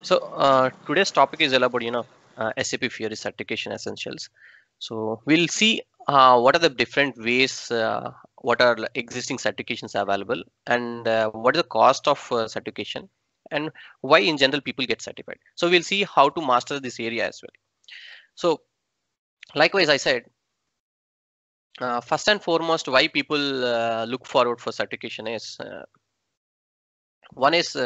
So today's topic is all about SAP Fiori certification essentials. So we'll see what are the different ways, what are existing certifications available, and what is the cost of certification, and why in general people get certified. So we'll see how to master this area as well. So likewise, I said first and foremost, why people look forward for certification is one is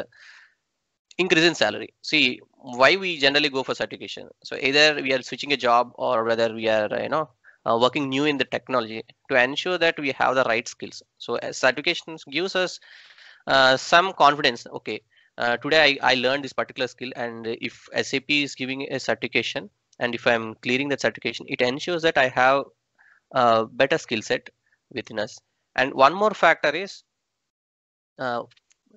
increase in salary. See, why we generally go for certification. So either we are switching a job or whether we are, working new in the technology to ensure that we have the right skills. So certifications gives us some confidence. Okay, today I learned this particular skill, and if SAP is giving a certification, and if I'm clearing that certification, it ensures that I have a better skill set within us. And one more factor is uh,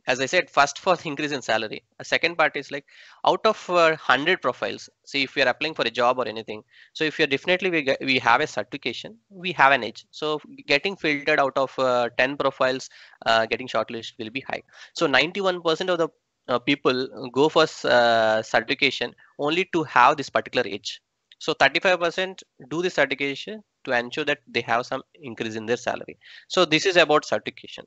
as I said, first for the increase in salary. A second part is like out of 100 profiles. See, if we are applying for a job or anything, so if you're definitely we have a certification, we have an edge. So getting filtered out of 10 profiles, getting shortlisted will be high. So 91% of the people go for certification only to have this particular edge. So 35% do the certification to ensure that they have some increase in their salary. So this is about certification.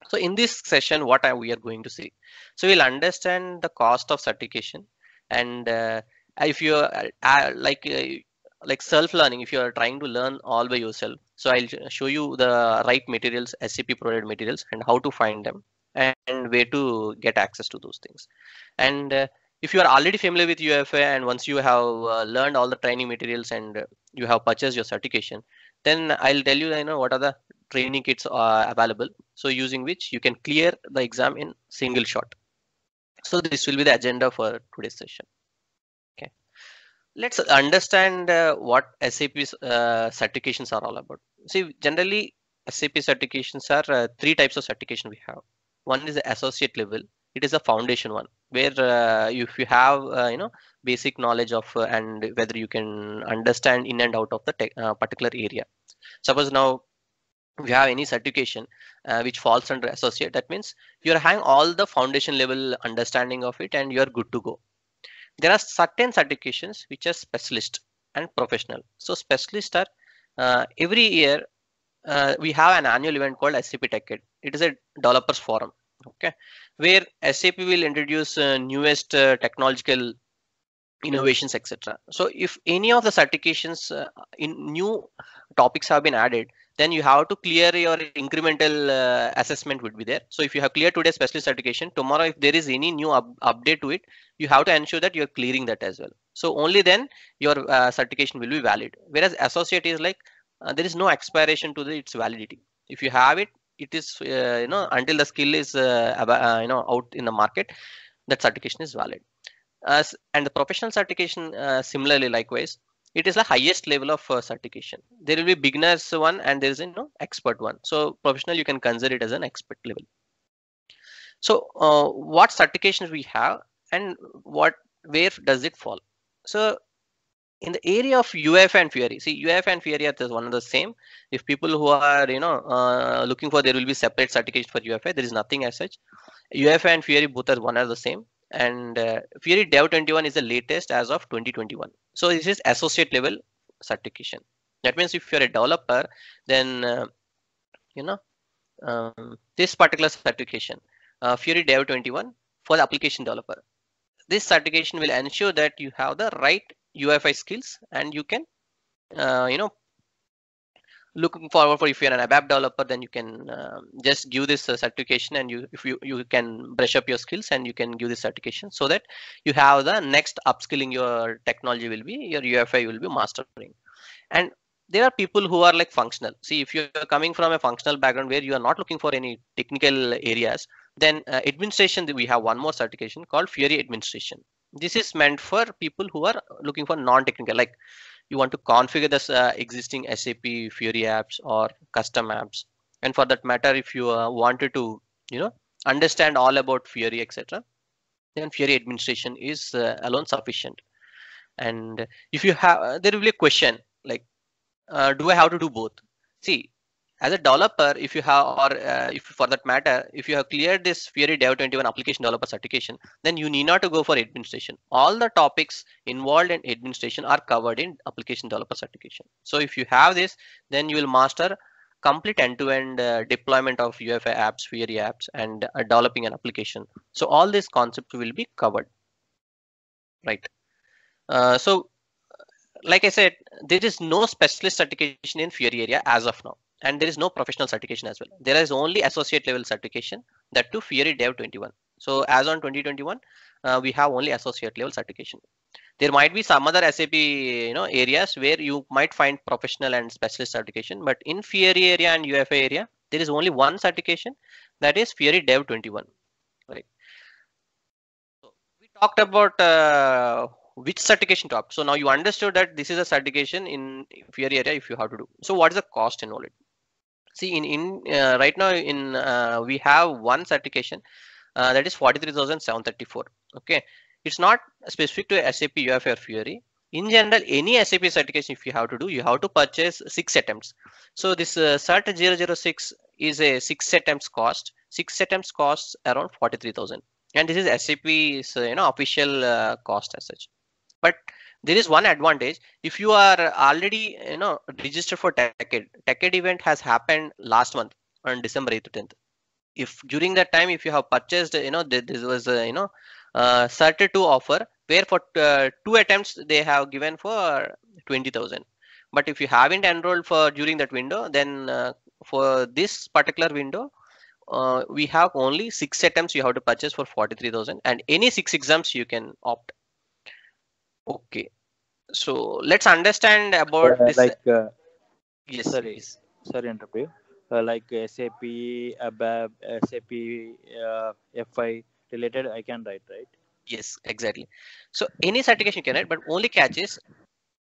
So in this session, we are going to see. So we'll understand the cost of certification, and if you like self-learning, if you are trying to learn all by yourself, so I'll show you the right materials, SAP provided materials, and how to find them and where to get access to those things. And if you are already familiar with UFA, and once you have learned all the training materials and you have purchased your certification, then I'll tell you, what are the training kits available, so using which you can clear the exam in single shot. So this will be the agenda for today's session. Okay, let's understand what SAP's certifications are all about. See, generally SAP certifications are three types of certification we have. One is the associate level. It is a foundation one where if you have basic knowledge of and whether you can understand in and out of the particular area. Suppose now if you have any certification which falls under associate, that means you're having all the foundation level understanding of it and you're good to go. There are certain certifications which are specialist and professional. So specialist are every year we have an annual event called SAP TechEd. It is a developers forum, okay, where SAP will introduce newest technological innovations, etc. So if any of the certifications in new topics have been added, then you have to clear your incremental assessment would be there. So if you have cleared today's specialist certification, tomorrow if there is any new update to it, you have to ensure that you're clearing that as well. So only then your certification will be valid. Whereas associate is like there is no expiration to its validity. If you have it, it is until the skill is out in the market, that certification is valid. And the professional certification, similarly, likewise, it is the highest level of certification. There will be beginners one and there is a expert one. So professional, you can consider it as an expert level. So what certifications we have and where does it fall? So in the area of UF and Fiori, see, UF and Fiori are one and the same. If people who are looking for, there will be separate certification for UFI. There is nothing as such. UFI and Fiori both are one are the same, and Fiori Dev 21 is the latest as of 2021. So this is associate level certification. That means if you're a developer, then you know this particular certification, Fiori Dev 21 for the application developer. This certification will ensure that you have the right UFI skills and you can looking forward for, if you're an ABAP developer, then you can just give this certification, and you can brush up your skills and you can give this certification so that you have the next upskilling your technology will be, your UFI will be mastering. And there are people who are like functional. See, if you're coming from a functional background where you are not looking for any technical areas, then administration, we have one more certification called Fiori administration. This is meant for people who are looking for non-technical, like you want to configure this existing SAP Fiori apps or custom apps. And for that matter, if you wanted to, understand all about Fiori, etc., then Fiori administration is alone sufficient. And if you have, there will be a question like, do I have to do both? See, as a developer, if you have, or if for that matter, if you have cleared this Fiori Dev 21 application developer certification, then you need not to go for administration. All the topics involved in administration are covered in application developer certification. So if you have this, then you will master complete end-to-end deployment of UFI apps, Fiori apps, and developing an application. So all these concepts will be covered, right? So like I said, there is no specialist certification in Fiori area as of now, and there is no professional certification as well. There is only associate level certification, that to Fiori Dev 21. So as on 2021, we have only associate level certification. There might be some other SAP areas where you might find professional and specialist certification, but in Fiori area and UFA area, there is only one certification, that is Fiori Dev 21. Right. So we talked about which certification to opt. So now you understood that this is a certification in Fiori area if you have to do. So what is the cost involved? See, in right now in we have one certification that is 43,734. Okay, it's not specific to SAP UFA or Fiori. In general, any SAP certification if you have to do, you have to purchase 6 attempts. So this Cert 006 is a 6 attempts cost. 6 attempts costs around 43,000, and this is SAP's official cost as such. But there is one advantage. If you are already registered for TechEd event has happened last month on December 8th to 10th. If during that time, if you have purchased, this was Cert 2 offer, where for 2 attempts they have given for 20,000. But if you haven't enrolled for during that window, then for this particular window, we have only 6 attempts you have to purchase for 43,000, and any 6 exams you can opt. Okay, so let's understand about this. Yes, sorry, please. sorry, interrupt you. Like SAP, ABAP, SAP, FI related, I can write, right? Yes, exactly. So any certification you can write, but only catch is,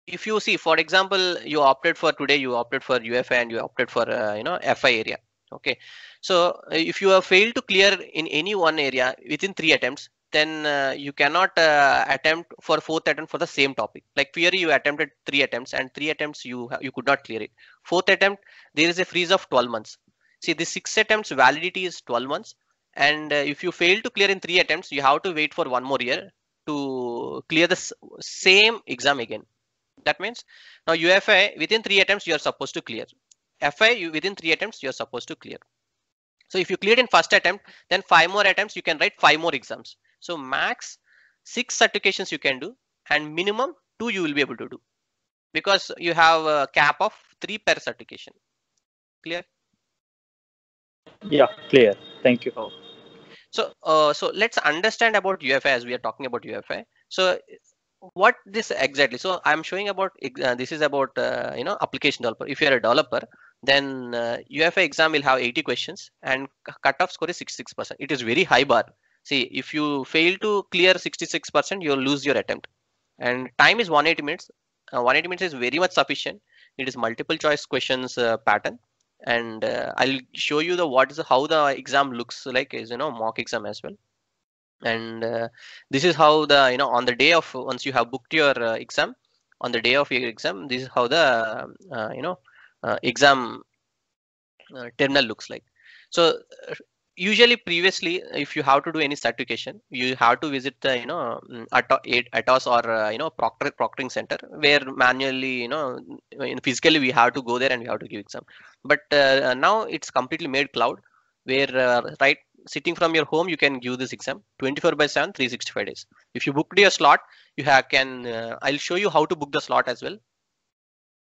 if you see, for example, you opted for today, you opted for UFA and you opted for FI area. Okay, so if you have failed to clear in any one area within 3 attempts, then you cannot attempt for 4th attempt for the same topic. Like Fiori, you attempted 3 attempts, and 3 attempts you could not clear it. 4th attempt, there is a freeze of 12 months. See, the 6 attempts validity is 12 months, and if you fail to clear in 3 attempts, you have to wait for 1 more year to clear the same exam again. That means now UFA within 3 attempts you are supposed to clear. FI within 3 attempts you are supposed to clear. So if you cleared in first attempt, then 5 more attempts you can write 5 more exams. So max 6 certifications you can do, and minimum 2 you will be able to do, because you have a cap of 3 per certification. Clear? Yeah, clear. Thank you. Oh. So let's understand about UFI as we are talking about UFI. So what this exactly? So I'm showing about this is about application developer. If you're a developer, then UFI exam will have 80 questions and cutoff score is 66%. It is very high bar. See, if you fail to clear 66%, you'll lose your attempt. And time is 180 minutes. 180 minutes is very much sufficient. It is multiple choice questions pattern, and I'll show you the how the exam looks like is mock exam as well. And this is how the on the day of, once you have booked your exam, on the day of your exam, this is how the exam terminal looks like. So usually previously, if you have to do any certification, you have to visit the ATOS or proctoring center, where manually physically we have to go there and we have to give exam. But now it's completely made cloud, where right sitting from your home you can give this exam 24/7 365 days. If you booked your slot, you can I'll show you how to book the slot as well.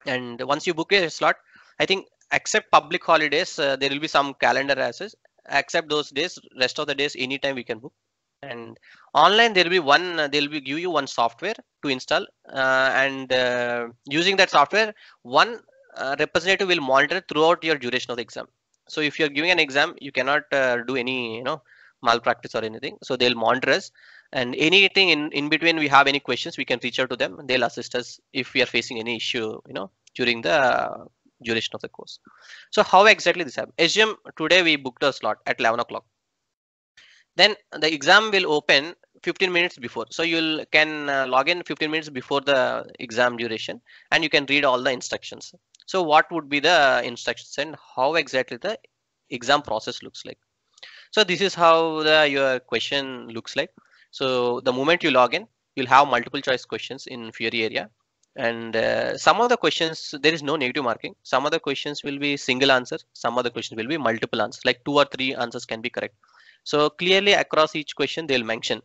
And once you book a slot, I think except public holidays, there will be some calendar access. Except those days, rest of the days anytime we can book. And online there will be one, they'll be give you one software to install, and using that software, one representative will monitor throughout your duration of the exam. So if you're giving an exam, you cannot do any malpractice or anything. So they'll monitor us, and anything in between we have any questions, we can reach out to them. They'll assist us if we are facing any issue during the duration of the course. So how exactly this happens? Assume today we booked a slot at 11 o'clock. Then the exam will open 15 minutes before. So you can log in 15 minutes before the exam duration, and you can read all the instructions. So what would be the instructions and how exactly the exam process looks like? So this is how your question looks like. So the moment you log in, you'll have multiple choice questions in Fiori area. And some of the questions, there is no negative marking. Some of the questions will be single answer. Some of the questions will be multiple answers, like 2 or 3 answers can be correct. So clearly across each question, they'll mention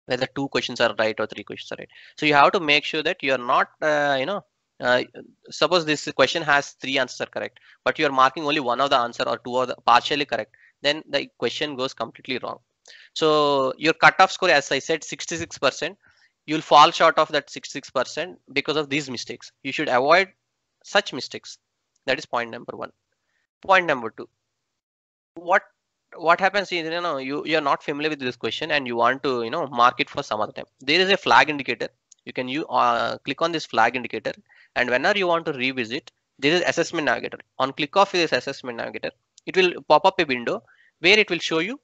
whether 2 questions are right or 3 questions are right. So you have to make sure that you're not, uh, suppose this question has 3 answers are correct, but you're marking only one of the answer or two of the partially correct, then the question goes completely wrong. So your cutoff score, as I said, 66%, you'll fall short of that 66% because of these mistakes. You should avoid such mistakes. That is point number one. Point number two, what what happens is, you're not familiar with this question and you want to mark it for some other time. There is a flag indicator. You click on this flag indicator, and whenever you want to revisit, there is assessment navigator. On click of this assessment navigator, it will pop up a window where it will show you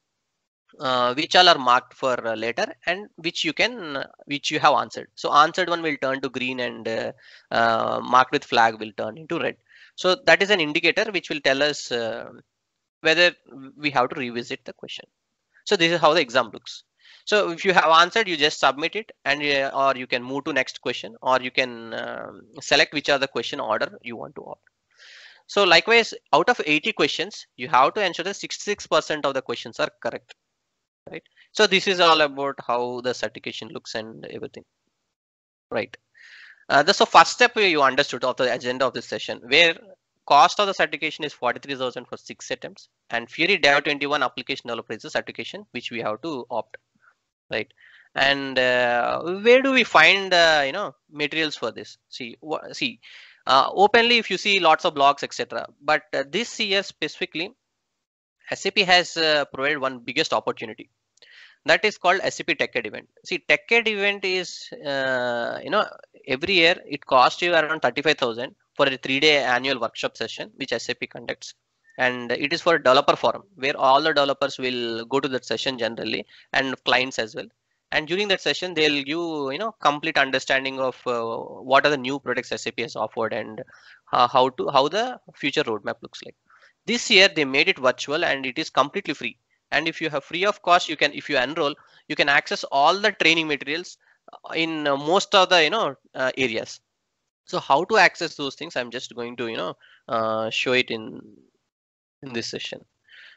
which all are marked for later and which you have answered. So answered one will turn to green, and marked with flag will turn into red. So that is an indicator which will tell us whether we have to revisit the question. So this is how the exam looks. So if you have answered, you just submit it, and or you can move to next question, or you can select which are the question order you want to opt. So likewise, out of 80 questions, you have to ensure that 66% of the questions are correct, right? So this is all about how the certification looks and everything, right? So first step you understood of the agenda of this session, where cost of the certification is 43,000 for 6 attempts, and Fiori Dev 21 application developer is the certification which we have to opt, right? And where do we find materials for this? Openly, if you see lots of blogs, etc. But this year specifically, SAP has provided one biggest opportunity, that is called SAP TechEd event. See, TechEd event is, every year it costs you around 35,000 for a 3-day annual workshop session which SAP conducts, and it is for a developer forum where all the developers will go to that session generally, and clients as well. And during that session, they'll give complete understanding of what are the new products SAP has offered, and how the future roadmap looks like. This year they made it virtual and it is completely free. And if you have free of cost, you can, if you enroll, you can access all the training materials in most of the areas. So how to access those things, I'm just going to show it in this session.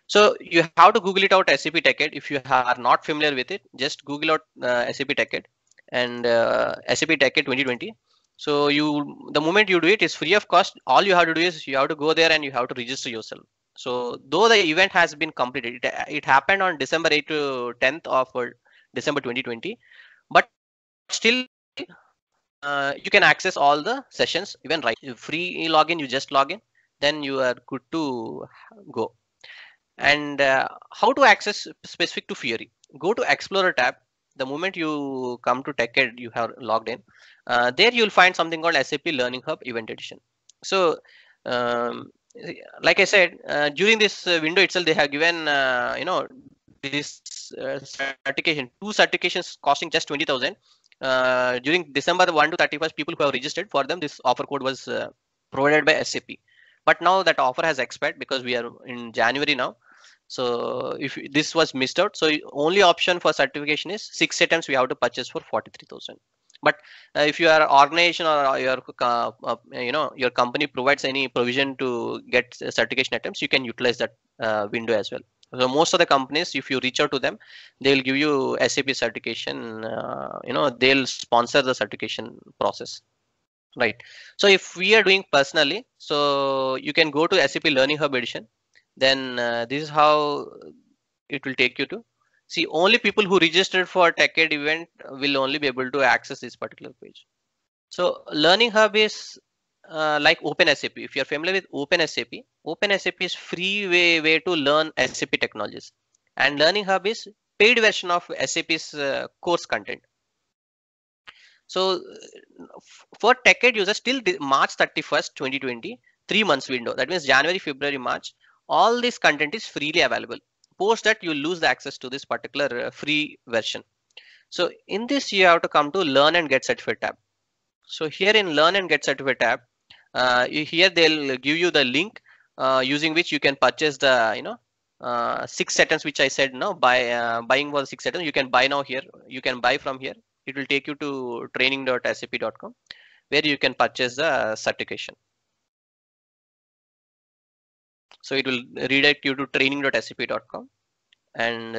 So you have to Google it out, SAP TechEd. If you are not familiar with it, just Google out SAP TechEd and SAP TechEd 2020. So the moment you do it, is free of cost. All you have to do is you have to go there and you have to register yourself. So though the event has been completed, it happened on December 8 to 10th of December 2020, but still you can access all the sessions even right. Free login, you just log in, then you are good to go. And how to access specific to Fiori? Go to Explorer tab. The moment you come to TechEd, you have logged in. There you'll find something called SAP Learning Hub Event Edition. So um, like I said, during this window itself, they have given this certification, 2 certifications costing just 20,000. During December 1 to 31st, people who have registered for them, this offer code was provided by SAP. But now that offer has expired because we are in January now. So if this was missed out, so only option for certification is 6 attempts we have to purchase for 43,000. But if your organization or your company provides any provision to get certification attempts, you can utilize that window as well. So most of the companies, if you reach out to them, they'll give you SAP certification. They'll sponsor the certification process. Right. So if we are doing personally, so you can go to SAP Learning Hub Edition. Then this is how it will take you to. See, only people who registered for TechEd event will only be able to access this particular page. So Learning Hub is like OpenSAP. If you're familiar with OpenSAP, OpenSAP is free way to learn SAP technologies. And Learning Hub is paid version of SAP's course content. So for TechEd users till March 31st, 2020, 3 months window, that means January, February, March, all this content is freely available. Post that, you lose the access to this particular free version. So in this, you have to come to Learn and Get Certificate tab. So here in Learn and Get Certificate tab, Here they'll give you the link using which you can purchase the 6 items which I said no buying was 6 items. You can buy now here. You can buy from here. It will take you to training.sap.com where you can purchase the certification. So it will redirect you to training.sap.com, and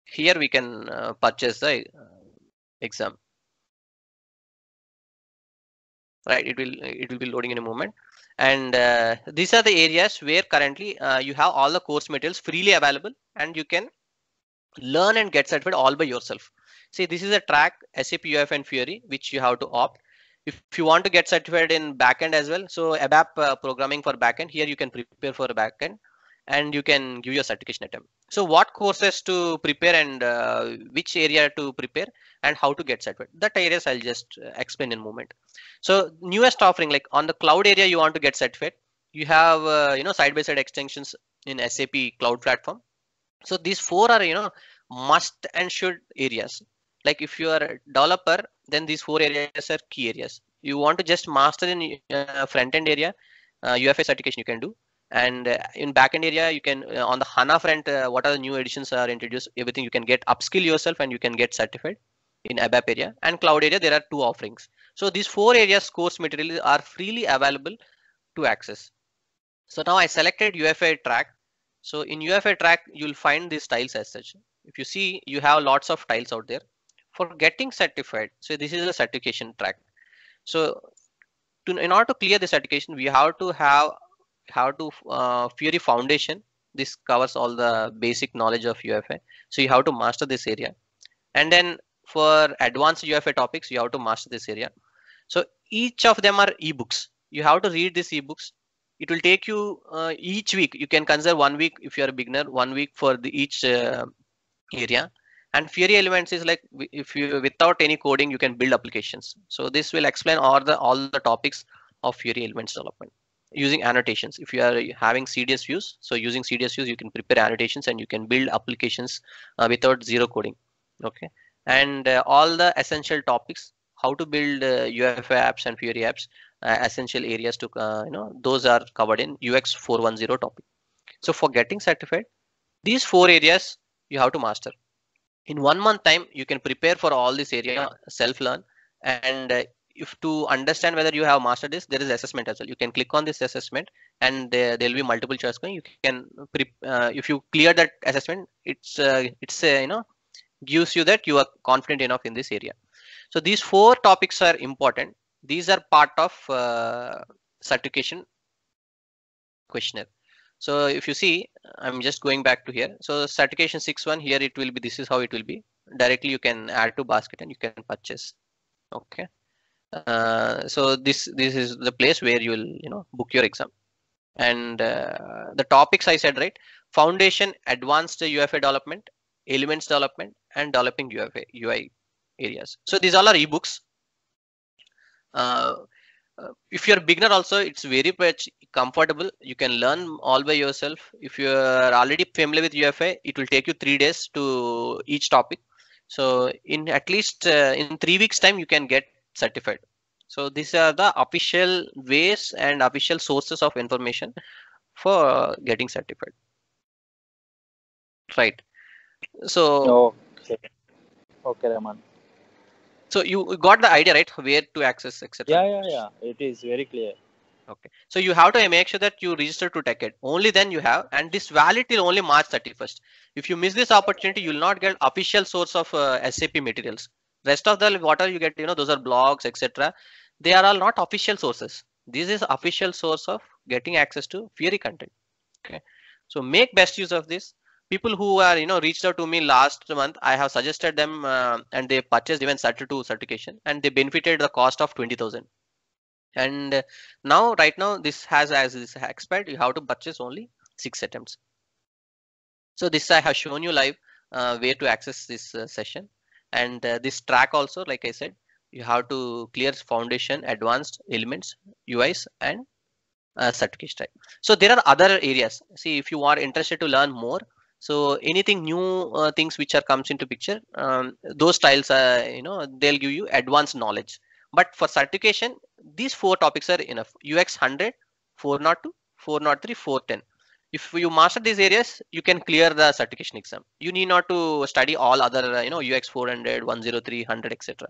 here we can purchase the exam. Right, it will be loading in a moment. And these are the areas where currently you have all the course materials freely available, and you can learn and get certified all by yourself. See, this is a track SAP UF and Fiori which you have to opt. If you want to get certified in backend as well, so ABAP programming for backend, here you can prepare for backend and you can give your certification attempt. So what courses to prepare, and which area to prepare, and how to get certified, that areas I'll just explain in a moment. So newest offering, like on the cloud area you want to get certified, you have side by side extensions in SAP cloud platform. So these four are must and should areas. Like if you are a developer, then these four areas are key areas. You want to just master in front end area, UFA certification you can do. And in backend area, you can on the HANA front, what are the new editions are introduced, everything you can get upskill yourself and you can get certified in ABAP area. And cloud area, there are two offerings. So these four areas course materials are freely available to access. So now I selected UFA track. So in UFA track, you'll find these tiles as such. If you see, you have lots of tiles out there for getting certified. So this is a certification track. So in order to clear the certification, we have to Fiori Foundation. This covers all the basic knowledge of UFA. So you have to master this area. And then for advanced UFA topics, you have to master this area. So each of them are ebooks. You have to read these ebooks. It will take you each week. You can consider 1 week if you are a beginner, 1 week for each area. And Fiori Elements is like if you without any coding you can build applications. So this will explain all the topics of Fiori Elements development using annotations. If you are having CDS views, so using CDS views you can prepare annotations and you can build applications without zero coding. Okay, and all the essential topics, how to build UFA apps and Fiori apps, essential areas to those are covered in UX 410 topic. So for getting certified, these four areas you have to master. In 1 month time, you can prepare for all this area, self-learn, and if to understand whether you have mastered this, there is assessment as well. You can click on this assessment, and there will be multiple choice going. You can if you clear that assessment, it's gives you that you are confident enough in this area. So these four topics are important. These are part of certification questionnaire. So if you see, I'm just going back to here. So certification 6.1 here it will be, this is how it will be. Directly you can add to basket and you can purchase. Okay. So this is the place where you will book your exam. And the topics I said, right? Foundation, advanced UFA development, elements development, and developing UFA UI areas. So these all are ebooks. If you're a beginner also, it's very much comfortable. You can learn all by yourself. If you are already familiar with UFA, it will take you 3 days to each topic. So in at least in 3 weeks time, you can get certified. So these are the official ways and official sources of information for getting certified. Right. So Okay. Okay, Raman. so you got the idea, right? Where to access, etc. Yeah. It is very clear. Okay. So you have to make sure that you register to TechEd. Only then you have, and this valid till only March 31st. If you miss this opportunity, you will not get official source of SAP materials. Rest of the water you get, those are blogs, etc. They are all not official sources. This is official source of getting access to Fiori content. Okay. So make best use of this. People who are, reached out to me last month, I have suggested them and they purchased even Cert2 certification and they benefited the cost of 20,000. And now right now this has as this expired, you have to purchase only 6 attempts. So this I have shown you live where to access this session, and this track also, like I said, you have to clear foundation, advanced, elements, UIs, and certification type. So there are other areas. See, if you are interested to learn more, so anything new things which are comes into picture, those styles they'll give you advanced knowledge. But for certification, these 4 topics are enough. UX 100, 402, 403, 410. If you master these areas, you can clear the certification exam. You need not to study all other, UX 400, 103, 100, etc.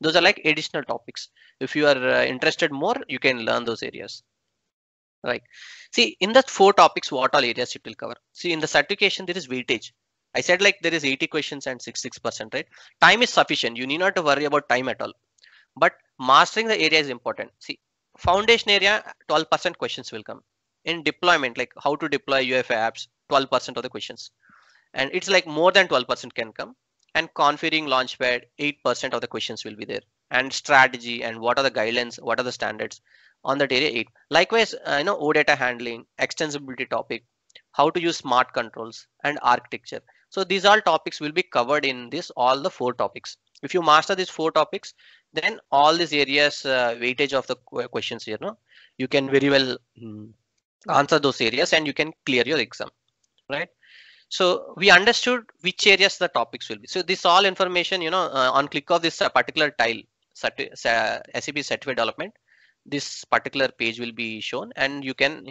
Those are like additional topics. If you are interested more, you can learn those areas. Right. See, in the 4 topics, what all areas it will cover? See, in the certification, there is weightage. I said like there is 80 questions and 66%, right? Time is sufficient. You need not to worry about time at all. But mastering the area is important. See, foundation area, 12% questions will come. In deployment, like how to deploy UFI apps, 12% of the questions. And it's like more than 12% can come. And configuring launchpad, 8% of the questions will be there. And strategy and what are the guidelines, what are the standards on that area, 8. Likewise, OData handling, extensibility topic, how to use smart controls and architecture. So these all topics will be covered in this, all the 4 topics. If you master these 4 topics, then all these areas, weightage of the questions, you can very well answer those areas and you can clear your exam, right? So we understood which areas the topics will be. So this all information, on click of this particular tile, SAP certificate development, this particular page will be shown, and you can,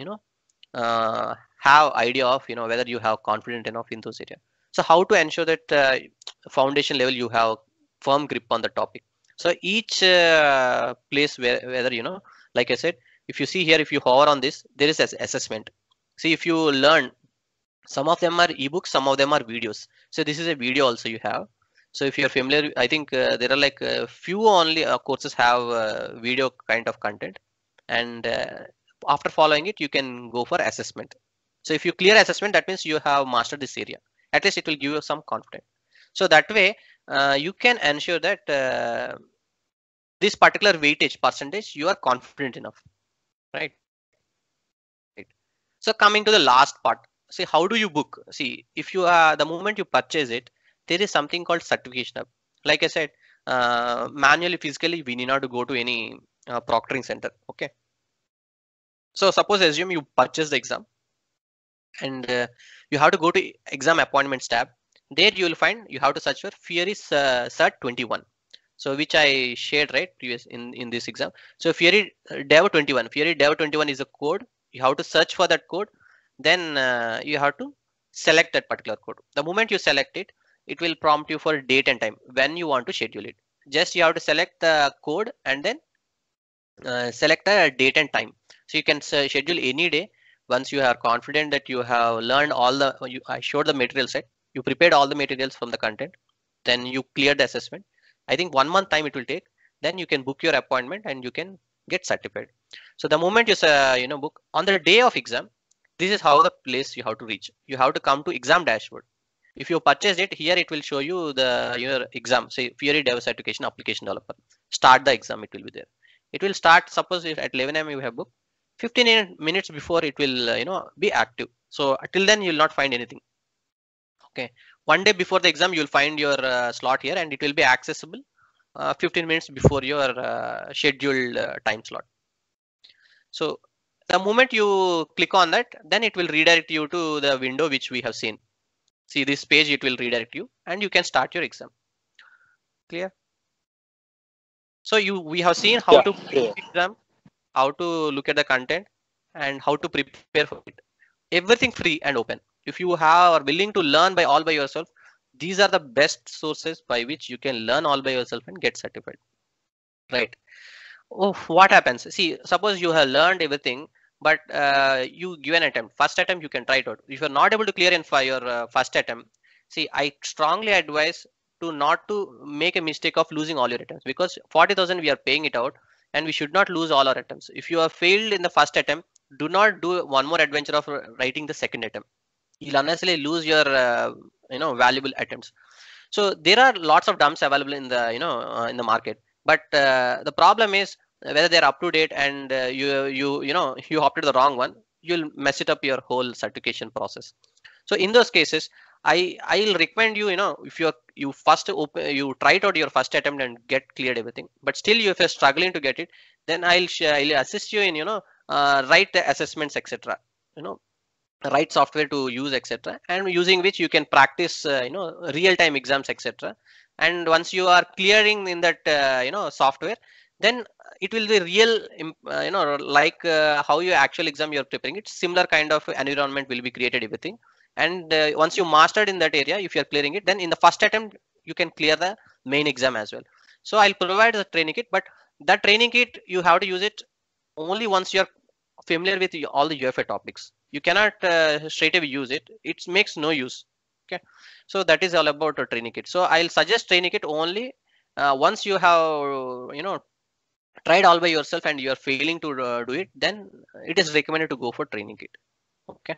have idea of, whether you have confident enough in those areas. So how to ensure that foundation level you have firm grip on the topic. So each place whether, like I said, if you see here, if you hover on this, there is assessment. See, if you learn, some of them are ebooks, some of them are videos. So this is a video also you have. So if you're familiar, I think there are like few only courses have video kind of content, and after following it, you can go for assessment. So if you clear assessment, that means you have mastered this area. At least it will give you some confidence. So that way, you can ensure that this particular weightage percentage, you are confident enough, right? So coming to the last part, see, how do you book? See, if you are, the moment you purchase it, there is something called certification hub. Like I said, manually, physically, we need not to go to any proctoring center. Okay. So suppose assume you purchase the exam, and you have to go to exam appointments tab. There you will find, you have to search for Fiori Cert 21. So which I shared, right, previous in this exam. So Fiori Dev 21, Fiori Dev 21 is a code. You have to search for that code. Then you have to select that particular code. The moment you select it, it will prompt you for date and time when you want to schedule it. Just you have to select the code and then select a date and time. So you can schedule any day. Once you are confident that you have learned all the, I showed the material set, you prepared all the materials from the content, then you clear the assessment. I think 1 month time it will take. Then you can book your appointment and you can get certified. So the moment you book on the day of exam, this is how the place you have to reach. You have to come to exam dashboard. If you purchase it here, it will show you your exam. Say Fiori Dev Certification Application Developer. Start the exam. It will be there. It will start. Suppose if at 11 a.m. you have booked, 15 minutes before it will be active. So till then you will not find anything. Okay. One day before the exam, you will find your slot here, and it will be accessible 15 minutes before your scheduled time slot. So the moment you click on that, then it will redirect you to the window which we have seen. See this page, it will redirect you and you can start your exam. Clear? So we have seen how to exam, how to look at the content, and how to prepare for it. Everything free and open. If you are willing to learn all by yourself, these are the best sources by which you can learn all by yourself and get certified. Right? Oh, what happens? See, suppose you have learned everything, but you give an attempt. First attempt, you can try it out. If you're not able to clear in your first attempt, see, I strongly advise to not to make a mistake of losing all your attempts, because 40,000 we are paying it out, and we should not lose all our attempts. If you have failed in the first attempt, do not do one more adventure of writing the second attempt. You'll unnecessarily lose your valuable attempts. So there are lots of dumps available in the in the market, but the problem is whether they're up to date, and you opted the wrong one, you'll mess it up your whole certification process. So in those cases, I'll recommend if you first you tried out your first attempt and get cleared everything, but still if you're struggling to get it, then I'll assist you in write the assessments, etc. Right software to use, etc., and using which you can practice real-time exams, etc. And once you are clearing in that software, then it will be real, like how you actual exam you're preparing it, similar kind of environment will be created, everything. And once you mastered in that area, if you're clearing it, then in the first attempt you can clear the main exam as well. So I'll provide the training kit, but that training kit you have to use it only once you're familiar with all the UFA topics. You cannot straight away use it. It makes no use. Okay, so that is all about a training kit. So I'll suggest training kit only once you have tried all by yourself and you are failing to do it, then it is recommended to go for training kit. Okay,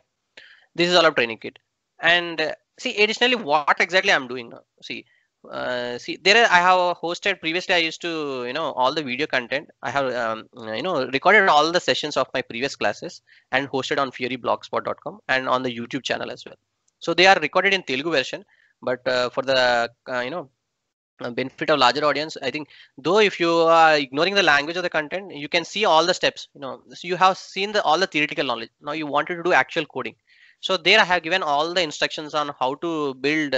this is all of training kit. And see, additionally, what exactly I'm doing now. See, there I have hosted previously. I used to, all the video content. I have, recorded all the sessions of my previous classes and hosted on FioriBlogspot.com and on the YouTube channel as well. So they are recorded in Telugu version, but for the, benefit of larger audience, I think, though if you are ignoring the language of the content, you can see all the steps. So you have seen all the theoretical knowledge. Now you wanted to do actual coding. So there I have given all the instructions on how to build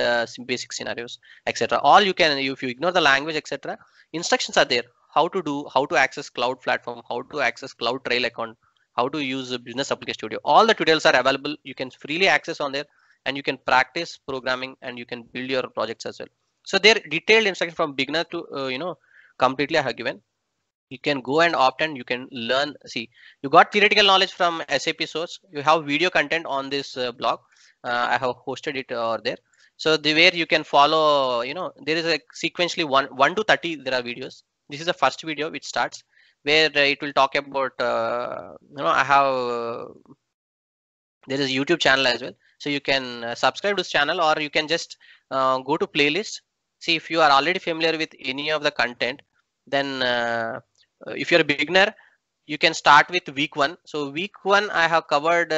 basic scenarios, etc. All you can, if you ignore the language, etc., instructions are there. How to access cloud platform, how to access cloud trail account, how to use a business application studio. All the tutorials are available. You can freely access on there, and you can practice programming and you can build your projects as well. So there detailed instruction from beginner to completely I have given. You can go and opt and you can learn. See, you got theoretical knowledge from SAP source. You have video content on this blog. I have hosted it over there. So the where you can follow, there is a sequentially 1 to 30 there are videos. This is the first video which starts where it will talk about I have there is a YouTube channel as well. So you can subscribe to this channel, or you can just go to playlist. See, if you are already familiar with any of the content, then if you're a beginner, you can start with week 1. So week 1 I have covered,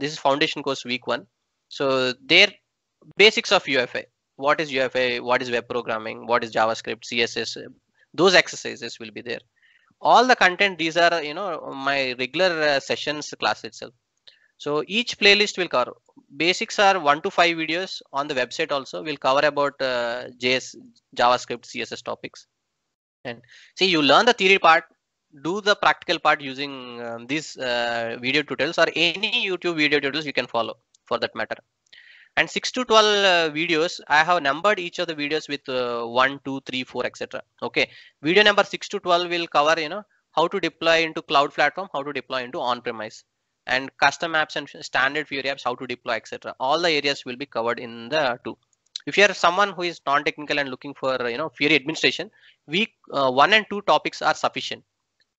this is foundation course week 1. So there basics of UFA. What is UFA? What is web programming? What is JavaScript, CSS? Those exercises will be there. All the content, these are, my regular sessions class itself. So each playlist will cover basics are 1 to 5 videos on the website. Also will cover about JS, JavaScript, CSS topics. And see, you learn the theory part, do the practical part using these video tutorials or any YouTube video tutorials you can follow for that matter. And 6 to 12 videos, I have numbered each of the videos with 1, 2, 3, 4, etc. Okay, video number 6 to 12 will cover, how to deploy into cloud platform, how to deploy into on-premise, and custom apps and standard Fiori apps, how to deploy, etc. All the areas will be covered in the 2. If you are someone who is non-technical and looking for Fiori administration, week 1 and 2 topics are sufficient.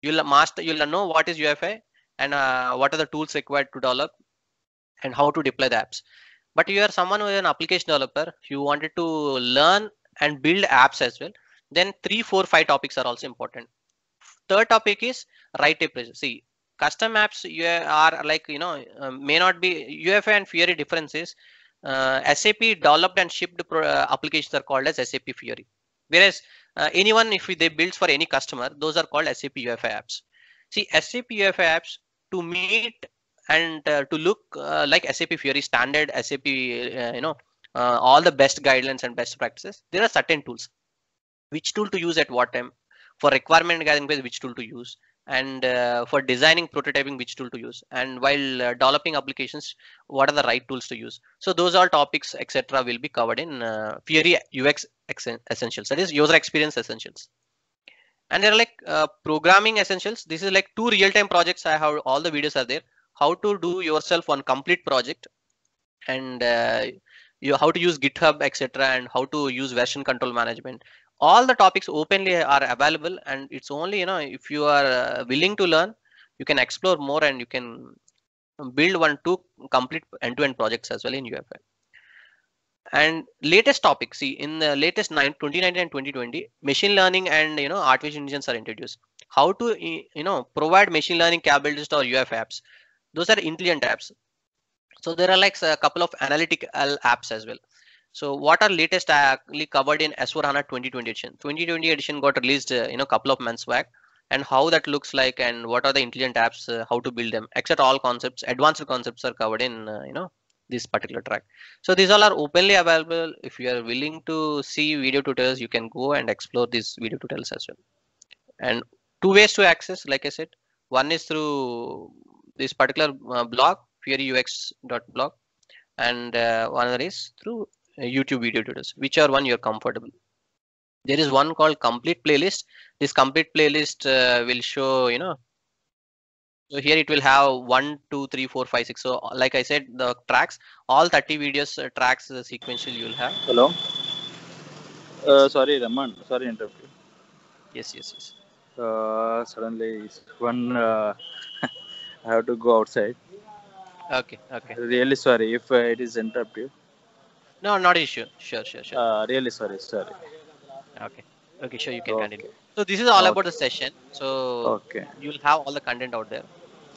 You'll know what is UFI and what are the tools required to develop and how to deploy the apps. But you are someone who is an application developer, you wanted to learn and build apps as well, then 3, 4, 5 topics are also important. Third topic is write a project. See, custom apps you are like, may not be UFI and Fiori differences. SAP developed and shipped applications are called as SAP Fiori. Whereas anyone, if they builds for any customer, those are called SAP UFI apps. See, SAP UFI apps to meet and to look like SAP Fiori standard, SAP, all the best guidelines and best practices, there are certain tools. Which tool to use at what time, for requirement gathering phase, which tool to use, and for designing, prototyping, which tool to use, and while developing applications, what are the right tools to use. So those all topics, etc., will be covered in Fiori UX essentials, that is user experience essentials. And there are like programming essentials. This is like 2 real-time projects. I have all the videos are there. How to do yourself one complete project, and how to use GitHub, etc., and how to use version control management. All the topics openly are available, and it's only, if you are willing to learn, you can explore more and you can build 1, 2 complete end-to-end projects as well in UFI. And latest topics, see, in the latest 2019 and 2020, machine learning and artificial intelligence are introduced. How to provide machine learning capabilities to our UFI apps. Those are intelligent apps. So there are like a couple of analytical apps as well. So what are latest covered in S4HANA 2020 edition? 2020 edition got released a couple of months back, and how that looks like and what are the intelligent apps, how to build them, etc. All concepts, advanced concepts are covered in this particular track. So these all are openly available. If you are willing to see video tutorials, you can go and explore these video tutorials as well. And two ways to access, like I said, one is through this particular blog, fioriux.blog, and one other is through YouTube video tutorials, whichever one you're comfortable. There is one called complete playlist. This complete playlist will show, so here it will have 1, 2, 3, 4, 5, 6. So like I said, the tracks, all 30 videos tracks sequential you'll have. Hello. Sorry, Raman. Sorry, interrupt you. Yes, yes, yes. Suddenly, one. I have to go outside. Okay, okay. Really sorry if it is interrupt you. No, not issue. Sure, sure, sure. Really sorry. Sorry. Okay. Okay, sure, you can continue. Okay. So this is all about Okay. the session. So Okay. you'll have all the content out there.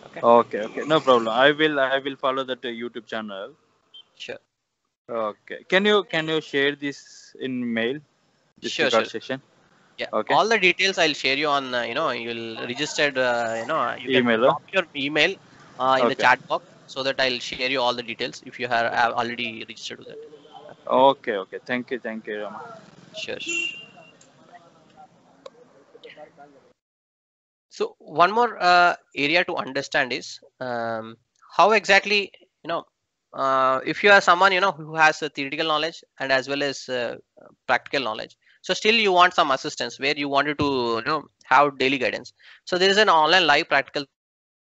Okay. Okay. Okay. No problem. I will follow that YouTube channel. Sure. Okay. Can you share this in mail? This Sure, record sure. session. Yeah. Okay. All the details I'll share you on, you'll registered, you can Email. drop your email in the Okay. chat box so that I'll share you all the details if you have already registered with that. Okay. Okay. Okay. Thank you. Thank you, Raman. Sure, sure, sure. So one more area to understand is how exactly, if you are someone, who has a theoretical knowledge and as well as practical knowledge. So still you want some assistance where you wanted to, have daily guidance. So there is an online live practical